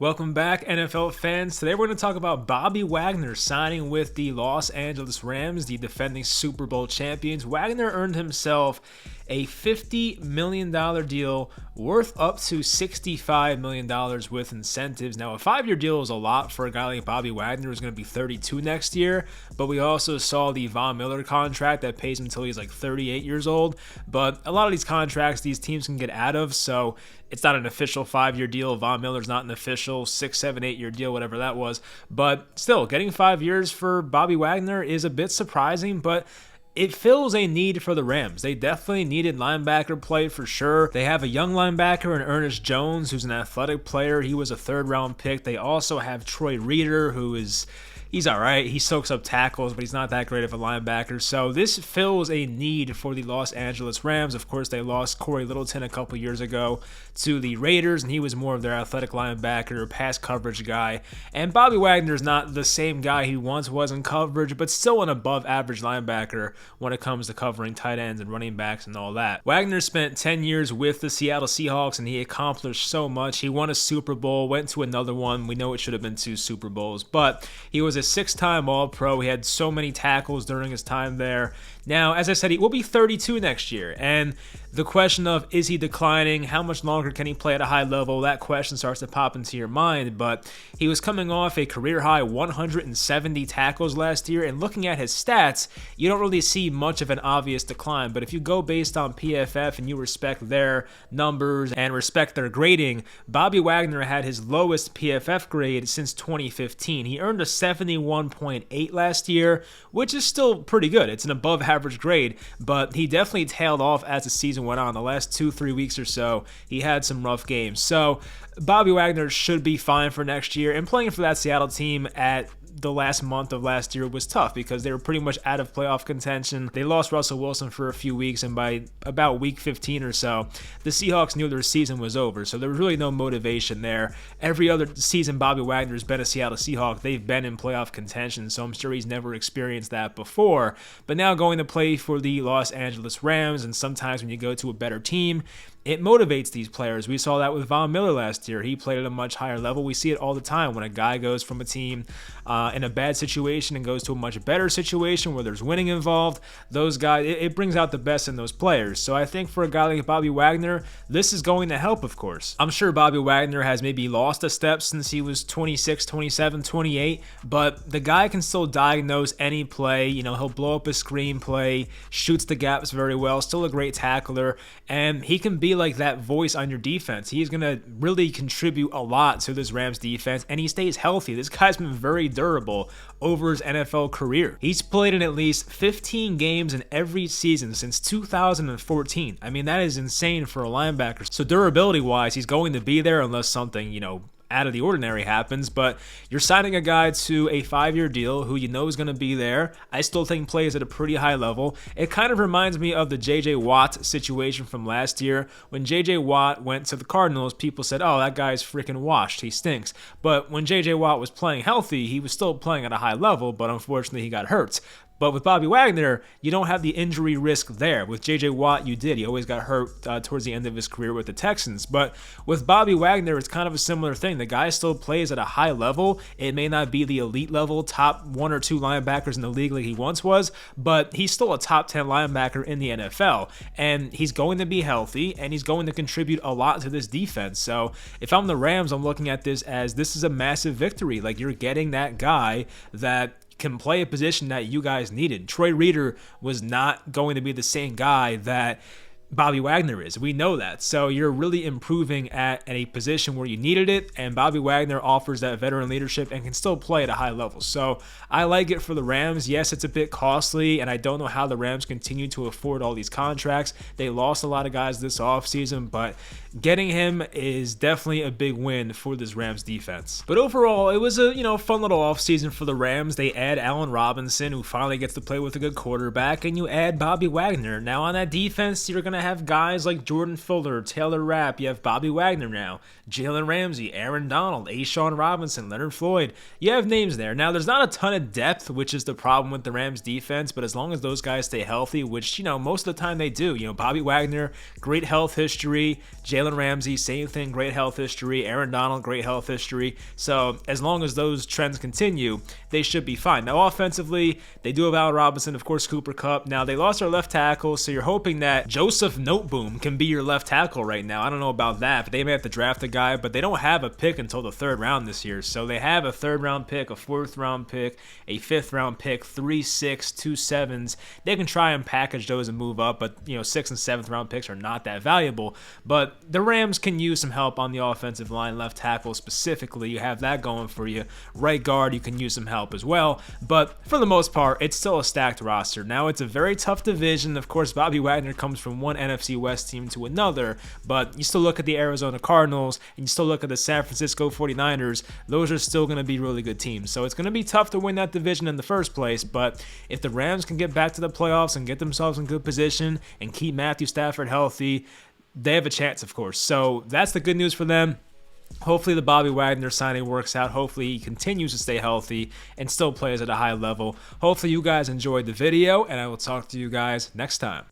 Welcome back, NFL fans. Today we're going to talk about Bobby Wagner signing with the Los Angeles Rams, the defending Super Bowl champions. Wagner earned himself a $50 million deal worth up to $65 million with incentives. Now, a 5-year deal is a lot for a guy like Bobby Wagner, who's going to be 32 next year, but we also saw the Von Miller contract that pays him until he's like 38 years old. But a lot of these contracts, these teams can get out of, so it's not an official 5-year deal. Von Miller's not an official 6, 7, 8-year deal, whatever that was. But still, getting 5 years for Bobby Wagner is a bit surprising, but it fills a need for the Rams. They definitely needed linebacker play for sure. They have a young linebacker in Ernest Jones, who's an athletic player. He was a third-round pick. They also have Troy Reeder, he's all right. He soaks up tackles, but he's not that great of a linebacker. So this fills a need for the Los Angeles Rams. Of course, they lost Corey Littleton a couple years ago to the Raiders, and he was more of their athletic linebacker, pass coverage guy. And Bobby Wagner's not the same guy he once was in coverage, but still an above-average linebacker when it comes to covering tight ends and running backs and all that. Wagner spent 10 years with the Seattle Seahawks, and he accomplished so much. He won a Super Bowl, went to another one. We know it should have been 2 Super Bowls, but he was a 6-time All-Pro. He had so many tackles during his time there. Now, as I said, he will be 32 next year, and the question of, is he declining? How much longer can he play at a high level? That question starts to pop into your mind, but he was coming off a career-high 170 tackles last year, and looking at his stats, you don't really see much of an obvious decline, but if you go based on PFF and you respect their numbers and respect their grading, Bobby Wagner had his lowest PFF grade since 2015. He earned a 71.8 last year, which is still pretty good. It's an above-average grade, but he definitely tailed off as the season went on. The last 2-3 weeks or so, he had some rough games. So Bobby Wagner should be fine for next year, and playing for that Seattle team at the last month of last year was tough because they were pretty much out of playoff contention. They lost Russell Wilson for a few weeks, and by about week 15 or so, the Seahawks knew their season was over, so there was really no motivation there. Every other season Bobby Wagner's been a Seattle Seahawk, they've been in playoff contention, so I'm sure he's never experienced that before. But now going to play for the Los Angeles Rams, and sometimes when you go to a better team, it motivates these players. We saw that with Von Miller last year. He played at a much higher level. We see it all the time when a guy goes from a team in a bad situation and goes to a much better situation where there's winning involved. Those guys, it brings out the best in those players. So I think for a guy like Bobby Wagner, this is going to help, of course. I'm sure Bobby Wagner has maybe lost a step since he was 26, 27, 28, but the guy can still diagnose any play. You know, he'll blow up a screenplay, shoots the gaps very well, still a great tackler, and he can be like that voice on your defense. He's going to really contribute a lot to this Rams defense, and he stays healthy. This guy's been very durable over his NFL career. He's played in at least 15 games in every season since 2014. I mean, that is insane for a linebacker. So durability-wise, he's going to be there unless something, out of the ordinary happens, but you're signing a guy to a 5-year deal who you know is going to be there. I still think plays at a pretty high level. It kind of reminds me of the J.J. Watt situation from last year. When J.J. Watt went to the Cardinals, people said, oh, that guy's freaking washed. He stinks. But when J.J. Watt was playing healthy, he was still playing at a high level, but unfortunately he got hurt. But with Bobby Wagner, you don't have the injury risk there. With J.J. Watt, you did. He always got hurt towards the end of his career with the Texans. But with Bobby Wagner, it's kind of a similar thing. The guy still plays at a high level. It may not be the elite level, top 1 or 2 linebackers in the league like he once was, but he's still a top 10 linebacker in the NFL. And he's going to be healthy, and he's going to contribute a lot to this defense. So if I'm the Rams, I'm looking at this as this is a massive victory. Like, you're getting that guy that can play a position that you guys needed. Troy Reeder was not going to be the same guy that Bobby Wagner is. We know that. So you're really improving at a position where you needed it, and Bobby Wagner offers that veteran leadership and can still play at a high level. So I like it for the Rams. Yes, it's a bit costly, and I don't know how the Rams continue to afford all these contracts. They lost a lot of guys this offseason, but getting him is definitely a big win for this Rams defense. But overall, it was a fun little offseason for the Rams. They add Allen Robinson, who finally gets to play with a good quarterback, and you add Bobby Wagner. Now on that defense, you're going to to have guys like Jordan Fuller, Taylor Rapp. You have Bobby Wagner now, Jalen Ramsey, Aaron Donald, A'Shawn Robinson, Leonard Floyd. You have names there. Now, there's not a ton of depth, which is the problem with the Rams defense, but as long as those guys stay healthy, which, most of the time they do. Bobby Wagner, great health history. Jalen Ramsey, same thing, great health history. Aaron Donald, great health history. So as long as those trends continue, they should be fine. Now, offensively, they do have Al Robinson, of course, Cooper Kupp. Now, they lost their left tackle, so you're hoping that Joseph Noteboom can be your left tackle right now. I don't know about that, but they may have to draft a guy, but they don't have a pick until the 3rd round this year. So they have a 3rd round pick, a 4th round pick, a 5th round pick, 3 6, 2 7s. They can try and package those and move up, but 6th and 7th round picks are not that valuable. But the Rams can use some help on the offensive line, left tackle specifically. You have that going for you. Right guard, you can use some help as well. But for the most part, it's still a stacked roster. Now, it's a very tough division. Of course, Bobby Wagner comes from one NFC West team to another, but you still look at the Arizona Cardinals and you still look at the San Francisco 49ers. Those are still going to be really good teams. So it's going to be tough to win that division in the first place, but if the Rams can get back to the playoffs and get themselves in good position and keep Matthew Stafford healthy, they have a chance, of course. So that's the good news for them. Hopefully the Bobby Wagner signing works out. Hopefully he continues to stay healthy and still plays at a high level. Hopefully you guys enjoyed the video, and I will talk to you guys next time.